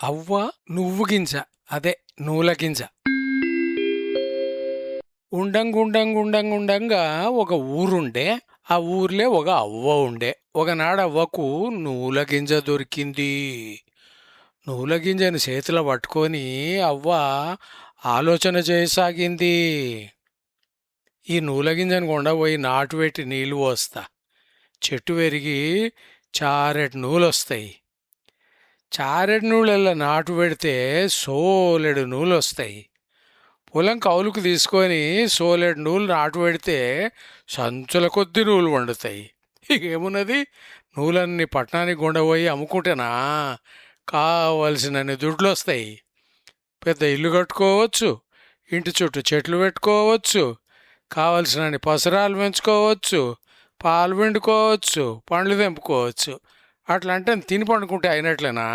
అవ్వ నువ్వు గింజ, అదే నూల గింజ. ఉండంగా ఒక ఊరుండే. ఆ ఊర్లే ఒక అవ్వ ఉండే. ఒకనాడు అవ్వకు నూల గింజ దొరికింది. నూల గింజను చేతిలో పట్టుకొని అవ్వ ఆలోచన చేయసాగింది. ఈ నూల గింజను కొండపోయి నాటు పెట్టి నీళ్లు పోస్తా. చెట్టు పెరిగి చారెడు నూలొస్తాయి. చారెడు నూళ్ళల్లో నాటు పెడితే సోలెడు నూలొస్తాయి. పొలం కౌలుకు తీసుకొని సోలెడు నూలు నాటు పెడితే సంచుల కొద్ది నూలు వండుతాయి. ఇకేమున్నది, నూలన్నీ పట్టణానికి కొండపోయి అమ్ముకుంటేనా కావలసినన్ని దుడ్లు వస్తాయి. పెద్ద ఇల్లు కట్టుకోవచ్చు, ఇంటి చుట్టూ చెట్లు పెట్టుకోవచ్చు, కావలసినన్ని పసరాలు పెంచుకోవచ్చు, పాలు పిండుకోవచ్చు, పండ్లు తెంపుకోవచ్చు. అట్లా అంటే తిని పండుకుంటే అయినట్లేనా?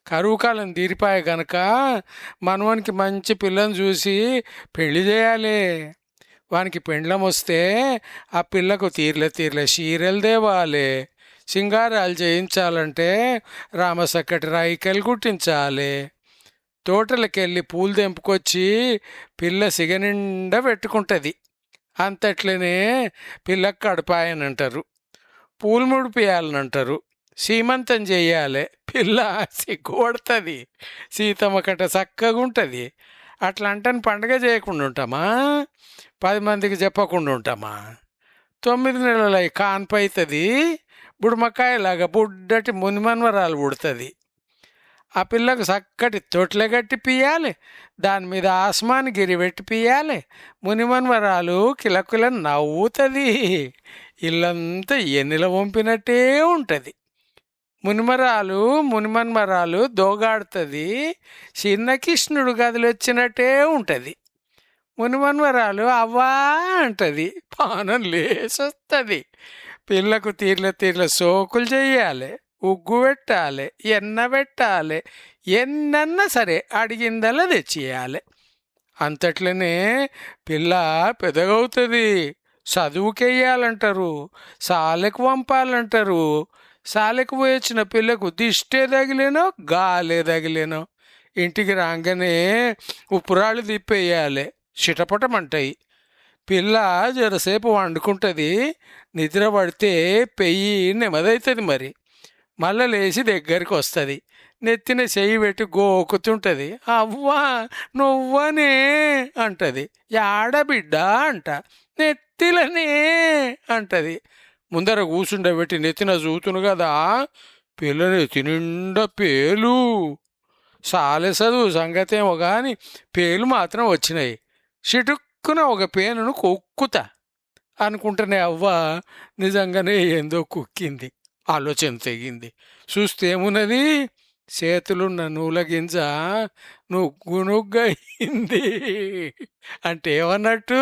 కరువు కాలం తీరిపాయ గనక మనవానికి మంచి పిల్లని చూసి పెళ్లి చేయాలి. వానికి పెండ్లం వస్తే ఆ పిల్లకు తీర్లే చీరలు తేవాలి. సింగారాలు చేయించాలంటే రామసక్కటి రాయికలు కుట్టించాలి. తోటలకెళ్ళి పూలు తెంపుకొచ్చి పిల్ల సిగనిండా పెట్టుకుంటుంది. అంతట్లనే పిల్లకు కడపాయనంటారు, పూలు ముడిపియాలనంటారు, సీమంతం చెయ్యాలి. పిల్ల సిగ్గుపడుతుంది, సీతమ్మ కట్ట చక్కగా ఉంటుంది. అట్లా అంటని పండగ చేయకుండా ఉంటామా? 10 మందికి చెప్పకుండా ఉంటామా? 9 నెలలై కాన్పవుతుంది, బుడుమకాయలాగా బుడ్డటి మునిమన్వరాలు పుడుతుంది. ఆ పిల్లకు చక్కటి తొట్లె గట్టి పియాలి, దాని మీద ఆస్మాన్ గిరి పెట్టి పియాలి. మునిమన్వరాలు కిలకిల నవ్వుతుంది, ఇల్లంతా ఎన్నిల వంపినట్టే ఉంటుంది. మునిమన్మరాలు దోగాడుతుంది, చిన్న కృష్ణుడు గదిలొచ్చినట్టే ఉంటుంది. మునిమన్మరాలు అవ్వా అంటది, పానం లేసొస్తుంది. పిల్లకు తీర్ల సోకులు చెయ్యాలి, ఉగ్గు పెట్టాలి, ఎన్న పెట్టాలి, ఎన్నన్నా సరే అడిగిందల్లా తెచ్చియాలి. అంతట్లనే పిల్ల పెదగవుతుంది, చదువుకెయ్యాలంటారు, సాలెకు పంపాలంటారు. సాలెకు పోయొచ్చిన పిల్లకు దిష్టే తగిలేనో గాలే తగిలేనో ఇంటికి రాగానే ఉప్పురాళ్ళు తిప్పేయాలి, చిటపటమంటాయి. పిల్ల జరసేపు వండుకుంటుంది, నిద్ర పడితే పెయ్యి నెమ్మదవుతుంది. మరి మళ్ళా లేచి దగ్గరికి వస్తుంది, నెత్తిన చెయ్యి పెట్టి గోకుతుంటుంది. అవ్వా నువ్వనే అంటది. యాడబిడ్డ అంట. నెత్తిలనే అంటది. ముందర కూసుండబెట్టి నెత్తిన చూతును కదా, పిల్ల నెత్తి నిండా పేలు. సాలె చదువు సంగతేమో కానీ పేలు మాత్రం వచ్చినాయి. చిటుక్కున ఒక పేనును కొక్కుతా అనుకుంటేనే అవ్వ నిజంగానే ఏందో కుక్కింది. ఆలోచన తెగింది. చూస్తే ఏమున్నది, చేతులున్న నూల గింజ నుగ్గునుగ్గయింది. అంటే ఏమన్నట్టు,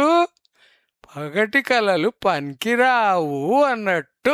పగటి కలలు పనికిరావు అన్నట్టు.